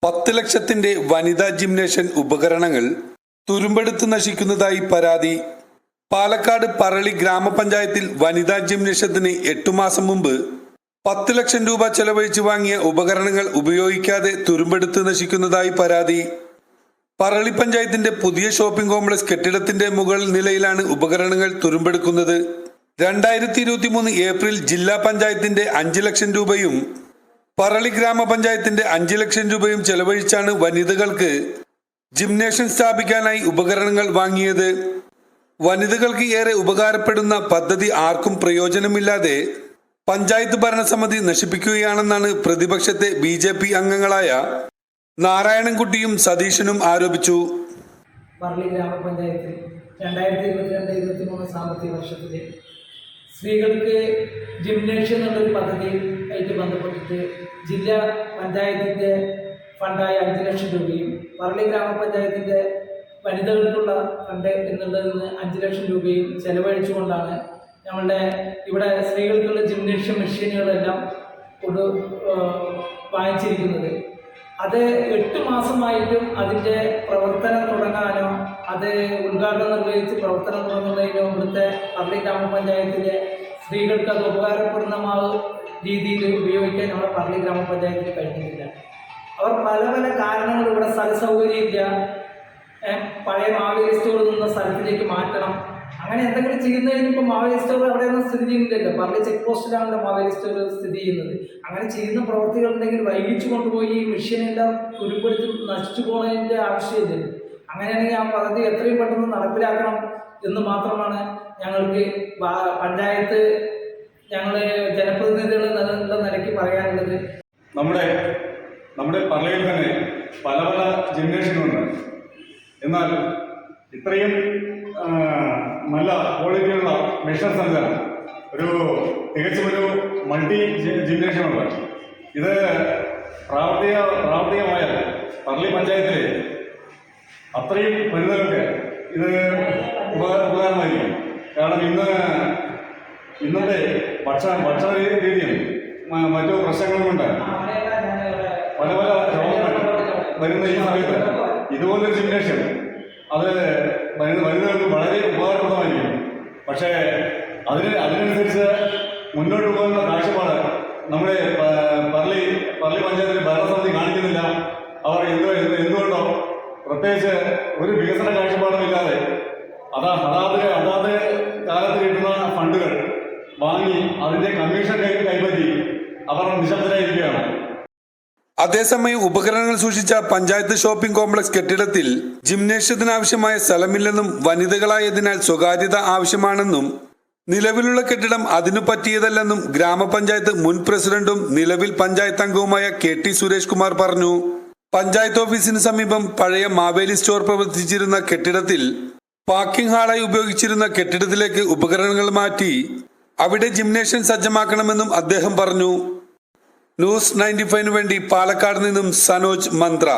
10 ലക്ഷത്തിന്റെ വനിതാ ജിംനേഷ്യൻ ഉപകരണങ്ങൾ തുരുമ്പെടുത്ത് നശിക്കുന്നതായി പരാതി. പാലക്കാട് പറളി ഗ്രാമപഞ്ചായത്തിൽ വനിതാ ജിംനേഷ്യത്തിന് 8 മാസം മുമ്പ് 10 ലക്ഷം രൂപ ചെലവഴിച്ച് വാങ്ങിയ ഉപകരണങ്ങൾ ഉപയോഗിക്കാതെ തുരുമ്പെടുത്ത് നശിക്കുന്നതായി പരാതി. പറളി പഞ്ചായത്തിന്റെ പുതിയ ഷോപ്പിംഗ് കോംപ്ലക്സ് കെട്ടിടത്തിന്റെ മുകൾ നിലയിലാണ് ഉപകരണങ്ങൾ തുരുമ്പെടുക്കുന്നത്. 2023 ഏപ്രിൽ ജില്ലാ പഞ്ചായത്തിന്റെ 5 ലക്ഷം രൂപയും പറളി ഗ്രാമപഞ്ചായത്തിന്റെ 5 ലക്ഷം രൂപയും ചെലവഴിച്ചാണ് വനിതകൾക്ക് ജിംനേഷ്യം സ്ഥാപിക്കാനായി ഉപകരണങ്ങൾ വാങ്ങിയത്. വനിതകൾക്ക് ഏറെ ഉപകാരപ്പെടുന്ന പദ്ധതി ആർക്കും പ്രയോജനമില്ലാതെ പഞ്ചായത്ത് ഭരണസമിതി നശിപ്പിക്കുകയാണെന്നാണ് പ്രതിപക്ഷത്തെ BJP അംഗങ്ങളായ നാരായണൻകുട്ടിയും സതീശനും ആരോപിച്ചു. പറളി ഗ്രാമപഞ്ചായത്തിൽ 2022-23 സാമ്പത്തിക വർഷത്തിലെ സ്ത്രീകൾക്ക് ജിംനേഷ്യം എന്നുള്ളൊരു പദ്ധതിയായിട്ട് ബന്ധപ്പെട്ടിട്ട് ജില്ലാ പഞ്ചായത്തിൻ്റെ ഫണ്ടായ 5 ലക്ഷം രൂപയും പറളി ഗ്രാമപഞ്ചായത്തിൻ്റെ വനിതകൾക്കുള്ള ഫണ്ട് എന്നുള്ളതിൽ നിന്ന് 5 ലക്ഷം രൂപയും ചെലവഴിച്ചുകൊണ്ടാണ് നമ്മളുടെ ഇവിടെ സ്ത്രീകൾക്കുള്ള ജിംനേഷ്യം മെഷീനുകളെല്ലാം വാങ്ങിച്ചിരിക്കുന്നത്. അത് 8 മാസമായിട്ടും അതിൻ്റെ പ്രവർത്തനം തുടങ്ങാനോ അത് ഉദ്ഘാടനം നിർവഹിച്ച് പ്രവർത്തനം തുടങ്ങുന്നതിനോ ഇവിടുത്തെ പറളി ഗ്രാമപഞ്ചായത്തിലെ സ്ത്രീകൾക്ക് അത് ഉപകാരപ്പെടുന്ന രീതിയിൽ ഉപയോഗിക്കാൻ നമ്മുടെ പറളി ഗ്രാമപഞ്ചായത്തിന് കഴിഞ്ഞിട്ടില്ല. അവർ പല പല കാരണങ്ങൾ ഇവിടെ സ്ഥല സൗകര്യമില്ല, പഴയ മാവേലി സ്റ്റോർ നിന്ന സ്ഥലത്തിലേക്ക് മാറ്റണം, അങ്ങനെ എന്തെങ്കിലും ചെയ്യുന്നതിന് ഇപ്പോൾ മാവേലി സ്റ്റോർ അവിടെയൊന്നും സ്ഥിതി ചെയ്യുന്നില്ലല്ലോ. പറളി ചെക്ക് പോസ്റ്റിലാണല്ലോ മാവേലി സ്റ്റോർ സ്ഥിതി ചെയ്യുന്നത്. അങ്ങനെ ചെയ്യുന്ന പ്രവൃത്തികളുണ്ടെങ്കിൽ വൈകിച്ചു കൊണ്ടുപോയി ഈ മെഷീനെല്ലാം തുരുപ്പെടുത്തി നശിച്ചു പോകുന്നതിൻ്റെ ആവശ്യമില്ല. അങ്ങനെയാണെങ്കിൽ ആ പദ്ധതി എത്രയും പെട്ടെന്ന് നടപ്പിലാക്കണം എന്ന് മാത്രമാണ് ഞങ്ങൾക്ക് പഞ്ചായത്ത് ഞങ്ങളെ ജനപ്രതിനിധികൾ എന്നുള്ള നിലയ്ക്ക് പറയാനുള്ളത്. നമ്മുടെ പറളയിൽ തന്നെ പല പല ജിംനേഷ്യങ്ങളുണ്ട്. എന്നാൽ ഇത്രയും നല്ല ക്വാളിറ്റിയുള്ള മെഷീൻ സംവിധാനം തികച്ചും ഒരു മൾട്ടി ജിംനേഷ്യമുണ്ട്. ഇത് പ്രാവർത്തികമായാൽ പറളി പഞ്ചായത്തിലെ അത്രയും വനിതകൾക്ക് ഇത് ഉപകാരമായിരിക്കും. കാരണം ഇന്നത്തെ ഭക്ഷണ രീതിയും മറ്റു പ്രശ്നങ്ങളും കൊണ്ട് പല പല രോഗങ്ങൾ വരുന്ന ഈ സമയത്ത് ഇതുപോലൊരു ജിംനേഷ്യം അത് വനിതകൾക്ക് വളരെ ഉപകാരപ്രദമായിരിക്കും. പക്ഷേ അതിനനുസരിച്ച് മുന്നോട്ട് പോകുന്ന കാഴ്ചപ്പാട് നമ്മുടെ പറളി പഞ്ചായത്തിൽ ഭരണസമിതി കാണിക്കുന്നില്ല. അവർ എന്തുകൊണ്ടോ പ്രത്യേകിച്ച് ഒരു വികസന കാഴ്ചപ്പാടുമില്ലാതെ അതാത് കാലത്ത് കിട്ടുന്ന ഫണ്ടുകൾ വാങ്ങി അതിൻ്റെ കമ്മീഷൻ കൈപ്പറ്റി അവർ നിശബ്ദരായിരിക്കുകയാണ്. അതേസമയം ഉപകരണങ്ങൾ സൂക്ഷിച്ച പഞ്ചായത്ത് ഷോപ്പിംഗ് കോംപ്ലക്സ് കെട്ടിടത്തിൽ ജിംനേഷ്യത്തിനാവശ്യമായ സ്ഥലമില്ലെന്നും വനിതകളായതിനാൽ സ്വകാര്യത ആവശ്യമാണെന്നും നിലവിലുള്ള കെട്ടിടം അതിനു പറ്റിയതല്ലെന്നും ഗ്രാമപഞ്ചായത്ത് മുൻ പ്രസിഡന്റും നിലവിൽ പഞ്ചായത്ത് അംഗവുമായ KT സുരേഷ് കുമാർ പറഞ്ഞു. പഞ്ചായത്ത് ഓഫീസിന് സമീപം പഴയ മാവേലി സ്റ്റോർ പ്രവർത്തിച്ചിരുന്ന കെട്ടിടത്തിൽ പാർക്കിംഗ് ഹാളായി ഉപയോഗിച്ചിരുന്ന കെട്ടിടത്തിലേക്ക് ഉപകരണങ്ങൾ മാറ്റി അവിടെ ജിംനേഷ്യം സജ്ജമാക്കണമെന്നും അദ്ദേഹം പറഞ്ഞു. ന്യൂസ് 95 വേണ്ടി പാലക്കാട് നിന്നും സനോജ് മന്ത്ര.